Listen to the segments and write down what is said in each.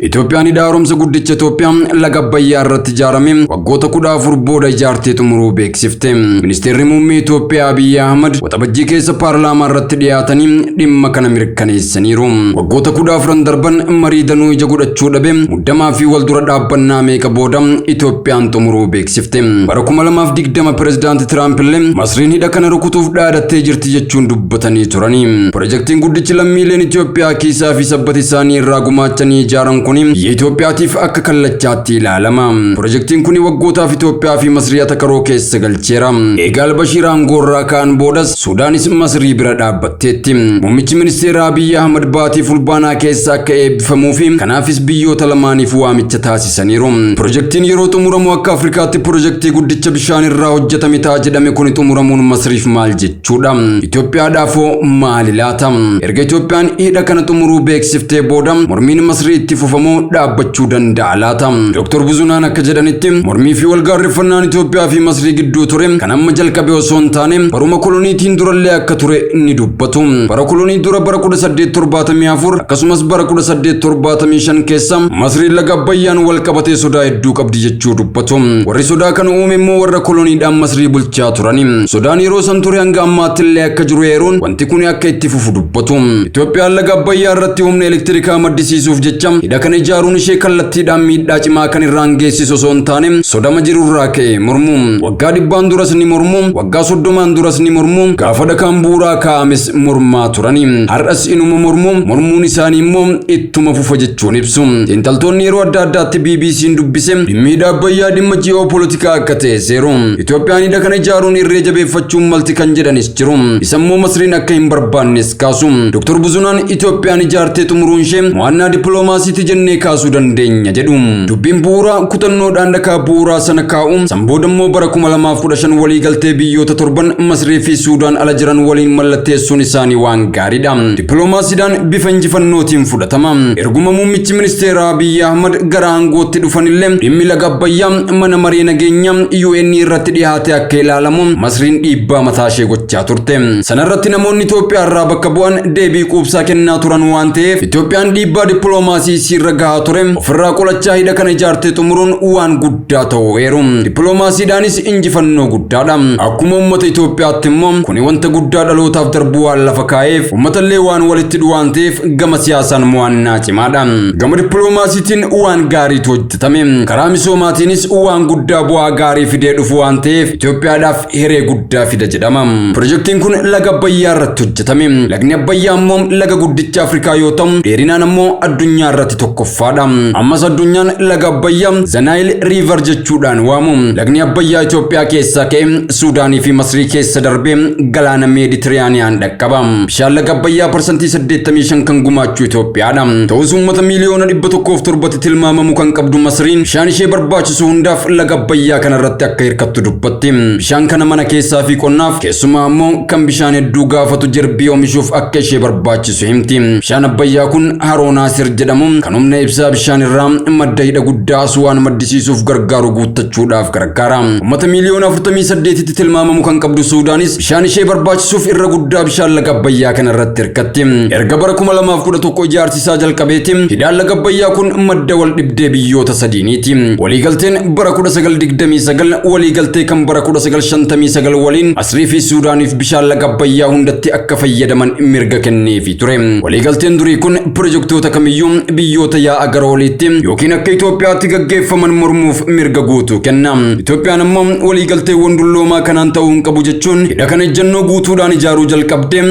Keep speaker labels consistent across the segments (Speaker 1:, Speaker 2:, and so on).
Speaker 1: Itoophiyaan hidha haaromsa guddicha Itoophiyaa laga Abbayyaa irratti ijaarame waggoota 14 booda ijaartee xumuruu beeksifte. Ministeerri muummee Itoophiyaa Abiy Ahmed waxabajjii keessa paarlaamaa irratti dhiyaatanii dhimma kana mirkaneessaniiru. Waggoota 14 darban marii danuu ija godhachuu dhabe muddamaa fi wal dura dhaabbannaa meeqa booda Itoophiyaan xumuruu beeksifte. Bara 2020 pireezidaanti Tiraamp illee Masriin hidha kana rukutuuf dhaadattee jirti jechuun dubbatanii turani. Piroojeektiin guddichi lammiileen Itoophiyaa kiisaa fi sabbata isaanii irraa gumaachanii ijaaran biyya Itoophiyaatiif akka kallachaatti ilaalama. Piroojeektiin kun waggootaaf Itoophiyaa fi Masrii takaroo keessa galcheera. Egaa Albashiir aangoorraa ka'an boodas Sudaanis Masrii bira dhaabbatteetti. Muummichi ministeera Abiy Ahmed baatii fulbaanaa keessa akka eebbifamuu fi kanaafis biyyoota lamaaniif waamicha taasisaniiru. Piroojeektiin yeroo xumuramu akka Afrikaatti piroojeektii guddicha bishaan irraa hojjetame ta'a jedhame kun xumuramuun Masriif maal jechuudha? Itoophiyaadhaaf maali laata? Erga Itoophiyaan hidha kana xumuruu beeksiftee booda mormiin Masrii itti fufamoo dhaabbachuu danda'a laata? Dr. Buzunaan akka jedhanitti mormii fi walgaarreffannaan Itoophiyaa fi Masrii gidduu ture kan amma jalqabe osoo hin taane baruma koloniitiin durallee akka ture ni dubbatu. Bara kolonii dura bara 1874 akkasumas bara 1875 keessa Masriin laga Abbayyaan wal qabatee sodaa hedduu qabdi jechuu dubbatu. Warri sodaa kana uume immoo warra koloniidhaan Masrii bulchaa turani. Sodaan yeroo san ture hanga ammaatti illee akka jiru eeruun wanti kun akka itti fufu dubbatu. Itoophiyaan laga Abbayyaa irratti humna elektirikaa maddisiisuuf jecha hidha kana ijaaruun ishee kallattiidhaan miidhaa cimaa kan irraan geessisu osoo hin taane sodama jirurraa ka'e mormu. Waggaa 100 duras ni mormu, waggaa 30 duras ni mormu, gaafa dhakaan bu'uuraa kaa'ames mormaa turani. Har'as inuma mormu, mormuun isaanii immoo ittuma fufa jechuun ibsu. Xiinxaltoonni yeroo adda addaatti BBC'n dubbise dhimmi hidha Abbayyaa dhimma ji'oopolitikaa akka ta'e seeru. Itoophiyaan hidha kana ijaaruun irree jabeeffachuun malti kan jedhanis jiru. Isammoo Masriin akka hin barbaannes kaasu. Dr. Buzunaan Itoophiyaan ijaartee xumuruun ishee mo'annaa dippiloomaasiitii jennee kaasuu dandeenya jedhu. Dubbiin bu'uuraa kutannoodhaan dhakaa bu'uuraa sana kaa'u sanbooda immoo bara 2015 walii galtee biyyoota 7 Masrii fi Suudaan ala jiran waliin mallatteessuun isaanii waan gaariidha. Dippiloomaasiidhaan bifa injifannootiin fudhatama. Erguma muummichi ministeera Abiy Ahmed gara aangootti dhufanillee dhimmi laga Abbayyaa mana maree nageenyaa UN irratti dhiyaate akka ilaalamu Masriin dhiibbaa mataa ishee gochaa turte. Sanarratti namoonni Itoophiyaa irraa bakka bu'an deebii quubsaa kennaa turan waan ta'eef Itoophiyaan dhiibbaa dippiloomaasii sirra gahaa ture ofirraa qolachaa hidha kana ijaartee xumuruun waan guddaa ta'uu eeru. Dippiloomaasiidhaanis injifannoo guddaadha. Akkuma uummata Itoophiyaatti immoo kuni wanta guddaa dhalootaaf darbu waan lafa kaa'eef uummatallee waan walitti dhuwaan ta'eef gama siyaasaan mo'annaa cimaadha. Gama dippiloomaasiitiin waan gaariitu hojjetame. Karaa misoomaatiinis waan guddaa bu'aa gaarii fidee dhufu waan ta'eef Itoophiyaadhaaf hiree guddaa fida jedhama. Piroojeektiin kun laga Abbayyaa irratti hojjetame. Lagni Abbayyaa immoo laga guddicha Afrikaa yoo ta'u dheerinaan immoo addunyaa irratti tokkoffaadha. Ammas addunyaan laga Abbayyaa Zanaayil Riiver jechuudhaan waamu. Lagni Abbayyaa Itoophiyaa keessaa ka'e Suudaanii fi Masrii keessa darbee galaana Meeditiraaniyaan dhaqqaba. Bishaan laga Abbayyaa parsantii 85 kan gumaachuu Itoophiyaadha. Ta'us uummata miliyoona 107 tilmaamamu kan qabdu Masriin bishaan ishee barbaachisu hundaaf laga Abbayyaa kana irratti akka hirkattu dubbatti. Bishaan kana mana keessaa fi qonnaaf keessumaa immoo kan bishaan hedduu gaafatu jirbii oomishuuf akka ishee barbaachisu himti. Bishaan Abbayyaa kun haroo Naasir jedhamu kan humna ibsaa bishaan irraa madda hidha guddaa Aswaan maddisiisuuf gargaaru guuttachuudhaaf gargaara. Uummata miliyoona 48tti tilmaamamu kan qabdu Suudaanis bishaan ishee barbaachisuuf irra guddaa bishaan laga Abbayyaa kana irratti hirkatti. Erga bara 2011 ijaarsi isaa jalqabeeti hidhaan laga Abbayyaa kun madda wal dhibdee biyyoota sadiiniiti. Waliigalteen bara 1929 waliigaltee kan bara 1959 waliin Masrii fi Suudaaniif bishaan laga Abbayyaa hundatti akka fayyadaman mirga kenneefi ture. Waliigalteen durii kun piroojeektoota kamiyyuu biyyoota yaa'a gara oliitti yookiin akka Itoophiyaatti gaggeeffaman mormuuf mirga guutuu kenna. Itoophiyaan immoo waliigalteewwan dulloomaa kanaan ta'uu hin qabu jechuun hidha kana ejjennoo guutuudhaan ijaaruu jalqabde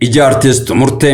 Speaker 1: ijaartees xumurte.